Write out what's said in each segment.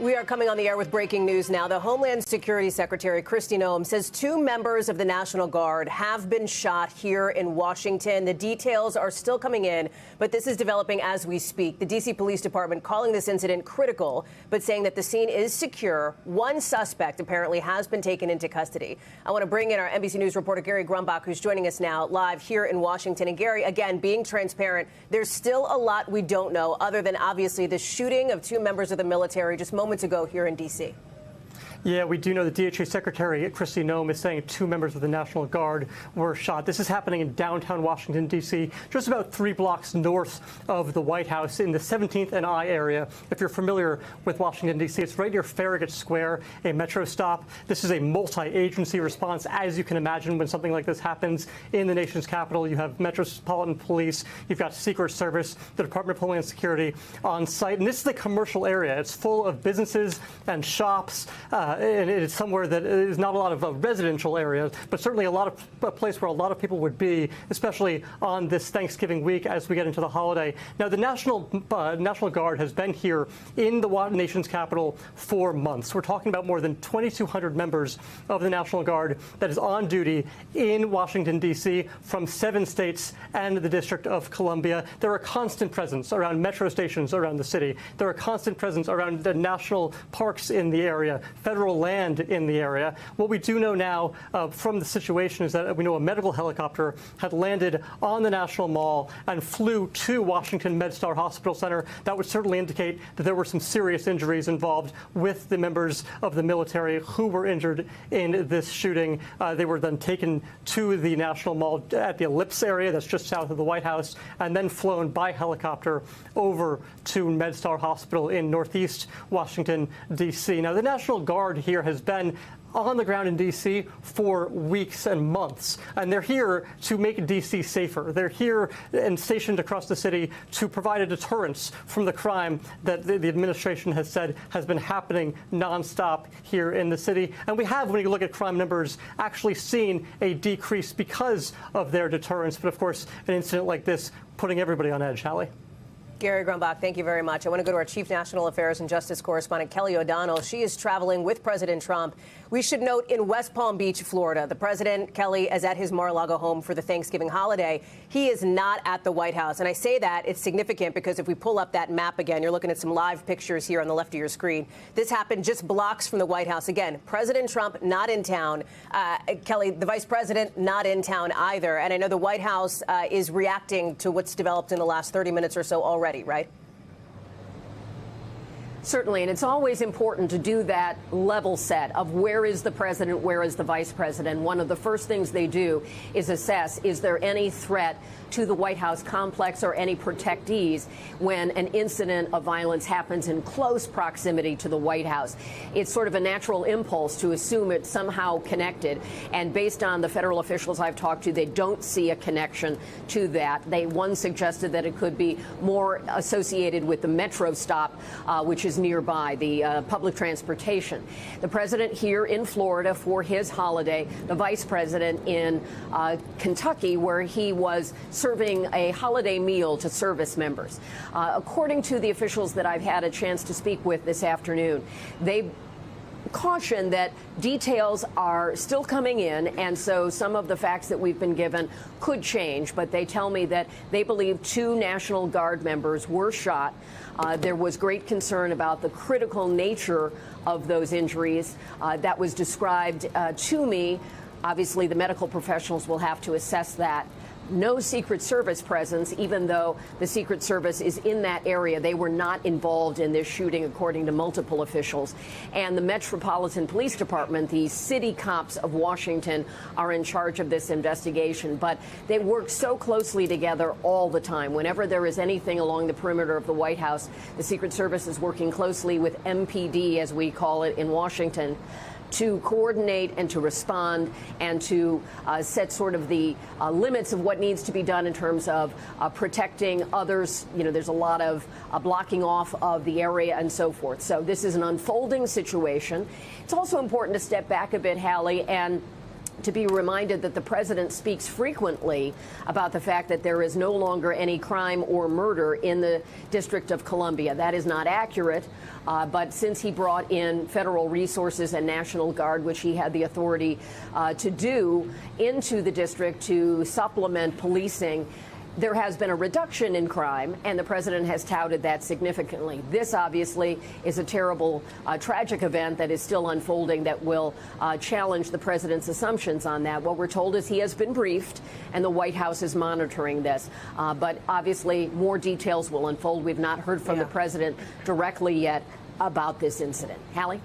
We are coming on the air with breaking news now. The Homeland Security Secretary, Kristi Noem, says 2 members of the National Guard have been shot here in Washington. The details are still coming in, but this is developing as we speak. The D.C. Police Department calling this incident critical, but saying that the scene is secure. One suspect apparently has been taken into custody. I want to bring in our NBC News reporter, Gary Grumbach, who's joining us now live here in Washington. And Gary, again, being transparent, there's still a lot we don't know, other than obviously the shooting of 2 members of the military just moments ago here in D.C. Yeah, we do know the DHA Secretary, Kristi Noem, is saying 2 members of the National Guard were shot. This is happening in downtown Washington, D.C., just about 3 blocks north of the White House in the 17th and I area. If you're familiar with Washington, D.C., it's right near Farragut Square, a metro stop. This is a multi-agency response, as you can imagine, when something like this happens in the nation's capital. You have Metropolitan Police, you've got Secret Service, the Department of Homeland Security on site. And this is a commercial area. It's full of businesses and shops. And it is somewhere that is not a lot of residential areas, but certainly a place where a lot of people would be, especially on this Thanksgiving week as we get into the holiday. Now, the National Guard has been here in the nation's capital for months. We're talking about more than 2,200 members of the National Guard that is on duty in Washington, D.C., from 7 states and the District of Columbia. There are constant presence around metro stations around the city. There are constant presence around the national parks in the area, federal land in the area. What we do know now from the situation is that we know a medical helicopter had landed on the National Mall and flew to Washington MedStar Hospital Center. That would certainly indicate that there were some serious injuries involved with the members of the military who were injured in this shooting. They were then taken to the National Mall at the Ellipse area that's just south of the White House, and then flown by helicopter over to MedStar Hospital in northeast Washington, D.C. Now, the National Guard here has been on the ground in D.C. for weeks and months, and they're here to make D.C. safer. They're here and stationed across the city to provide a deterrence from the crime that the administration has said has been happening nonstop here in the city. And we have, when you look at crime numbers, actually seen a decrease because of their deterrence. But of course, an incident like this putting everybody on edge. Hallie? Gary Grumbach, thank you very much. I want to go to our Chief National Affairs and Justice Correspondent, Kelly O'Donnell. She is traveling with President Trump. We should note in West Palm Beach, Florida, the president, Kelly, is at his Mar-a-Lago home for the Thanksgiving holiday. He is not at the White House. And I say that it's significant because if we pull up that map again, you're looking at some live pictures here on the left of your screen. This happened just blocks from the White House. Again, President Trump not in town. Kelly, the vice president, not in town either. And I know the White House is reacting to what's developed in the last 30 minutes or so already, right? Certainly, and it's always important to do that level set of where is the president, where is the vice president. One of the first things they do is assess, is there any threat to the White House complex or any protectees when an incident of violence happens in close proximity to the White House. It's sort of a natural impulse to assume it's somehow connected. And based on the federal officials I've talked to, they don't see a connection to that. One suggested that it could be more associated with the metro stop, which is nearby, the public transportation. The president here in Florida for his holiday, the vice president in Kentucky, where he was serving a holiday meal to service members. According to the officials that I've had a chance to speak with this afternoon, they caution that details are still coming in, and so some of the facts that we've been given could change, but they tell me that they believe 2 National Guard members were shot. There was great concern about the critical nature of those injuries. That was described to me. Obviously, the medical professionals will have to assess that. No Secret Service presence, even though the Secret Service is in that area. They were not involved in this shooting, according to multiple officials. And the Metropolitan Police Department, the city cops of Washington, are in charge of this investigation. But they work so closely together all the time. Whenever there is anything along the perimeter of the White House, the Secret Service is working closely with MPD, as we call it in Washington, to coordinate and to respond and to set sort of the limits of what needs to be done in terms of protecting others. You know, there's a lot of blocking off of the area and so forth. So this is an unfolding situation. It's also important to step back a bit, Hallie, and to be reminded that the president speaks frequently about the fact that there is no longer any crime or murder in the District of Columbia. That is not accurate, but since he brought in federal resources and National Guard, which he had the authority to do, into the district to supplement policing, there has been a reduction in crime, and the president has touted that significantly. This obviously is a terrible, tragic event that is still unfolding that will challenge the president's assumptions on that. What we're told is he has been briefed, and the White House is monitoring this. But obviously, more details will unfold. We've not heard from the president directly yet about this incident. Hallie?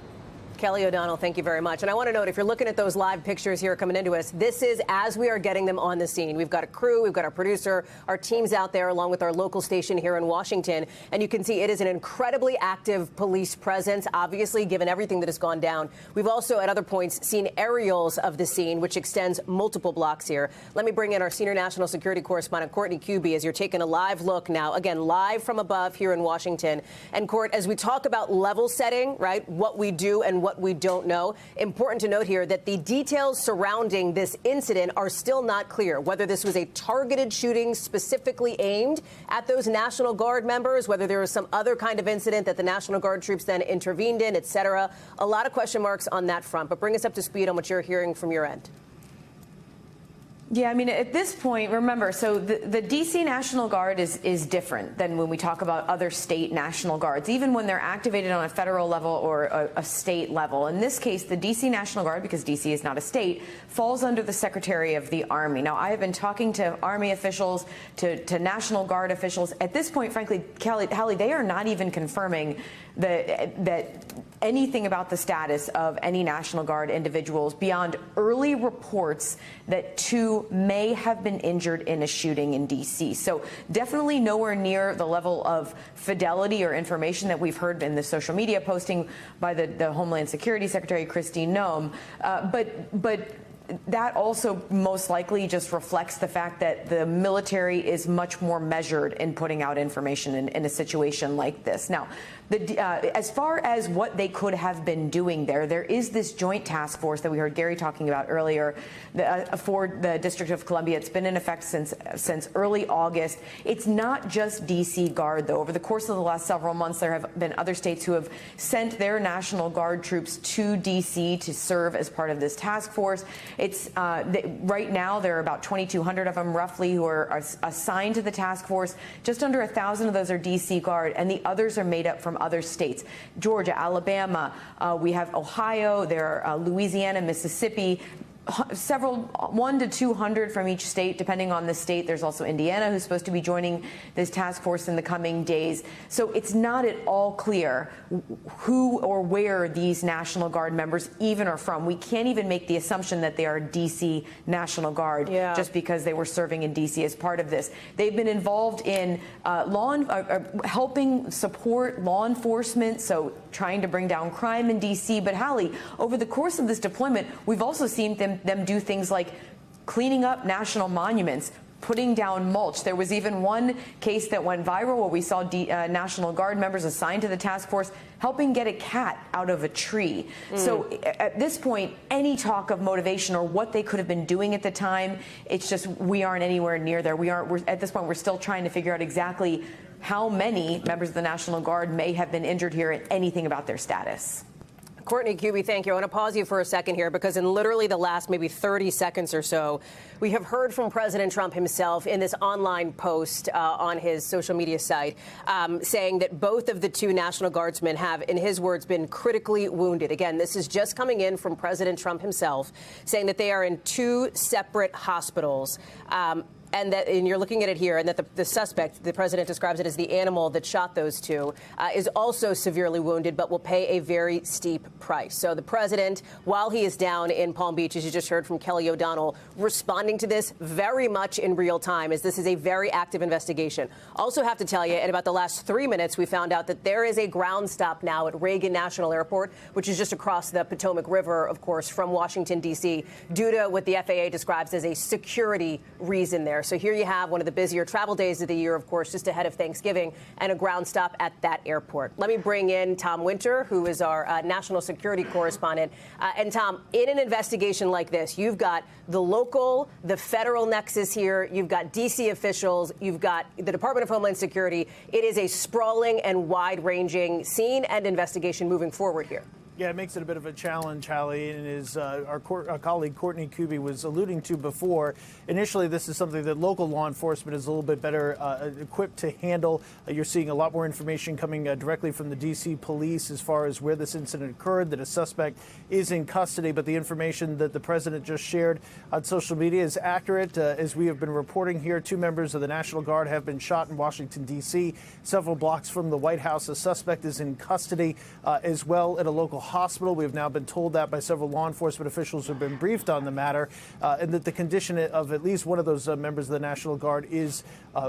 Kelly O'Donnell, thank you very much. And I want to note, if you're looking at those live pictures here coming into us, this is as we are getting them on the scene. We've got a crew, we've got our producer, our teams out there, along with our local station here in Washington. And you can see it is an incredibly active police presence, obviously, given everything that has gone down. We've also, at other points, seen aerials of the scene, which extends multiple blocks here. Let me bring in our senior national security correspondent, Courtney Kuby, as you're taking a live look now, again, live from above here in Washington. And, Court, as we talk about level setting, right, what we do and what we don't know. Important to note here that the details surrounding this incident are still not clear. Whether this was a targeted shooting specifically aimed at those National Guard members, whether there was some other kind of incident that the National Guard troops then intervened in, et cetera. A lot of question marks on that front. But bring us up to speed on what you're hearing from your end. Yeah, I mean, at this point, remember, so the D.C. National Guard is different than when we talk about other state National Guards, even when they're activated on a federal level or a state level. In this case, the D.C. National Guard, because D.C. is not a state, falls under the Secretary of the Army. Now, I have been talking to Army officials, to National Guard officials. At this point, frankly, Hallie, they are not even confirming that anything about the status of any National Guard individuals beyond early reports that two may have been injured in a shooting in D.C. So definitely nowhere near the level of fidelity or information that we've heard in the social media posting by the Homeland Security Secretary, Kristi Noem. But that also most likely just reflects the fact that the military is much more measured in putting out information in a situation like this. Now, as far as what they could have been doing there is this joint task force that we heard Gary talking about earlier for the District of Columbia. It's been in effect since early August. It's not just D.C. Guard, though. Over the course of the last several months, there have been other states who have sent their National Guard troops to D.C. to serve as part of this task force. It's right now there are about 2,200 of them, roughly, who are assigned to the task force. Just under 1,000 of those are D.C. Guard, and the others are made up from other states: Georgia, Alabama. We have Ohio. There are Louisiana, Mississippi. Several, 100 to 200 from each state, depending on the state. There's also Indiana, who's supposed to be joining this task force in the coming days. So it's not at all clear who or where these National Guard members even are from. We can't even make the assumption that they are D.C. National Guard just because they were serving in D.C. as part of this. They've been involved in helping support law enforcement, so trying to bring down crime in D.C. But, Hallie, over the course of this deployment, we've also seen them do things like cleaning up national monuments, putting down mulch. There was even one case that went viral where we saw National Guard members assigned to the task force helping get a cat out of a tree. So at this point, any talk of motivation or what they could have been doing at the time, it's just we aren't anywhere near there. At this point, we're still trying to figure out exactly how many members of the National Guard may have been injured here and anything about their status. Courtney Kuby, thank you. I want to pause you for a second here because in literally the last maybe 30 seconds or so, we have heard from President Trump himself in this online post on his social media site saying that both of the two National Guardsmen have, in his words, been critically wounded. Again, this is just coming in from President Trump himself, saying that they are in two separate hospitals. And you're looking at it here, and that the suspect, the president describes it as the animal that shot those two, is also severely wounded, but will pay a very steep price. So the president, while he is down in Palm Beach, as you just heard from Kelly O'Donnell, responding to this very much in real time, as this is a very active investigation. Also have to tell you, in about the last 3 minutes, we found out that there is a ground stop now at Reagan National Airport, which is just across the Potomac River, of course, from Washington, D.C., due to what the FAA describes as a security reason there. there. So here you have one of the busier travel days of the year, of course, just ahead of Thanksgiving, and a ground stop at that airport. Let me bring in Tom Winter, who is our national security correspondent. And Tom, in an investigation like this, you've got the local, the federal nexus here. You've got D.C. officials. You've got the Department of Homeland Security. It is a sprawling and wide-ranging scene and investigation moving forward here. Yeah, it makes it a bit of a challenge, Hallie, and as our colleague Courtney Kuby was alluding to before, initially this is something that local law enforcement is a little bit better equipped to handle. You're seeing a lot more information coming directly from the D.C. police as far as where this incident occurred, that a suspect is in custody, but the information that the president just shared on social media is accurate. As we have been reporting here, 2 members of the National Guard have been shot in Washington, D.C., several blocks from the White House. A suspect is in custody as well at a local hospital. We have now been told that by several law enforcement officials who have been briefed on the matter, and that the condition of at least one of those members of the National Guard is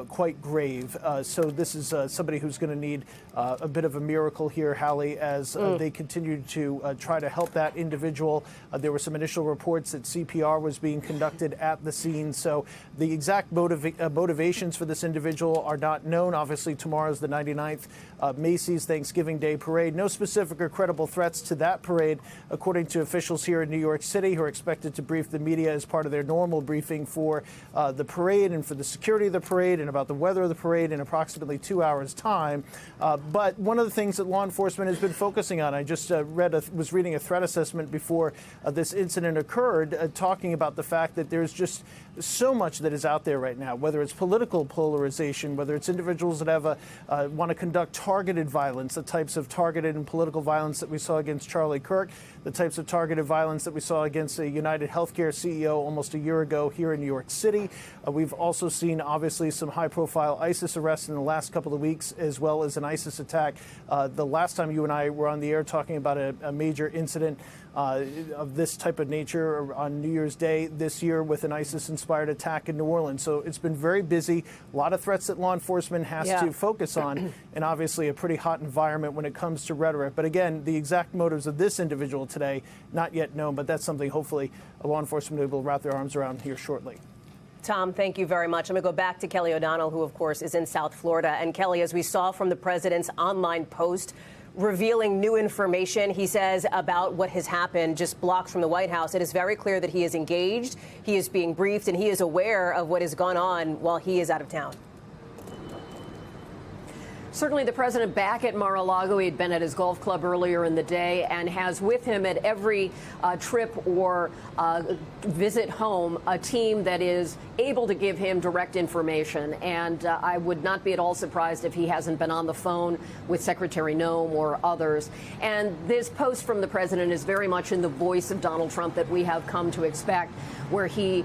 quite grave. So this is somebody who's going to need a bit of a miracle here, Hallie, as they continue to try to help that individual. There were some initial reports that CPR was being conducted at the scene. So the exact motivations for this individual are not known. Obviously, tomorrow's the 99th Macy's Thanksgiving Day Parade. No specific or credible threats to that parade, according to officials here in New York City, who are expected to brief the media as part of their normal briefing for the parade and for the security of the parade and about the weather of the parade in approximately 2 hours' time. But one of the things that law enforcement has been focusing on, I just was reading a threat assessment before this incident occurred, talking about the fact that there's just so much that is out there right now, whether it's political polarization, whether it's individuals that have want to conduct targeted violence, the types of targeted and political violence that we saw against Charlie Kirk, the types of targeted violence that we saw against a United Healthcare CEO almost a year ago here in New York City. We've also seen, obviously, some high-profile ISIS arrests in the last couple of weeks, as well as an ISIS attack. The last time you and I were on the air talking about a major incident of this type of nature on New Year's Day this year with an ISIS-inspired attack in New Orleans. So it's been very busy, a lot of threats that law enforcement has to focus on, and obviously a pretty hot environment when it comes to rhetoric. But again, the exact motives of this individual today, not yet known, but that's something hopefully law enforcement will be able to wrap their arms around here shortly. Tom, thank you very much. I'm going to go back to Kelly O'Donnell, who, of course, is in South Florida. And Kelly, as we saw from the president's online post, revealing new information, he says, about what has happened just blocks from the White House. It is very clear that he is engaged, he is being briefed, and he is aware of what has gone on while he is out of town. Certainly the president back at Mar-a-Lago. He'd been at his golf club earlier in the day and has with him at every trip or visit home a team that is able to give him direct information. And I would not be at all surprised if he hasn't been on the phone with Secretary Noem or others. And this post from the president is very much in the voice of Donald Trump that we have come to expect, where he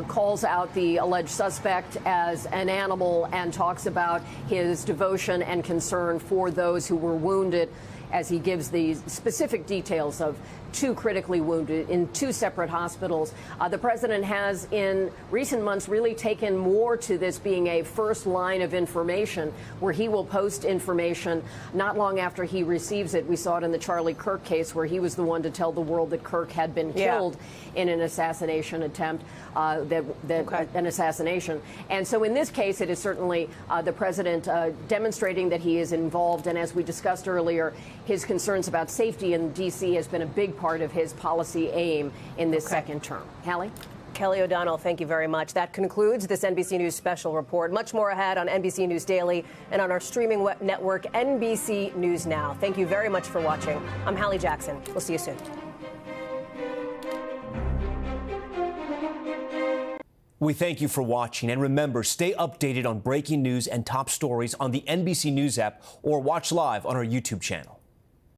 calls out the alleged suspect as an animal and talks about his devotion and concern for those who were wounded, as he gives the specific details of 2 critically wounded in 2 separate hospitals. The president has, in recent months, really taken more to this being a first line of information, where he will post information not long after he receives it. We saw it in the Charlie Kirk case, where he was the one to tell the world that Kirk had been killed in an assassination attempt, an assassination. And so in this case, it is certainly the president demonstrating that he is involved. And as we discussed earlier, his concerns about safety in D.C. has been a big part of his policy aim in this second term. Hallie? Kelly O'Donnell, thank you very much. That concludes this NBC News special report. Much more ahead on NBC News Daily and on our streaming network, NBC News Now. Thank you very much for watching. I'm Hallie Jackson. We'll see you soon. We thank you for watching, and remember, stay updated on breaking news and top stories on the NBC News app or watch live on our YouTube channel.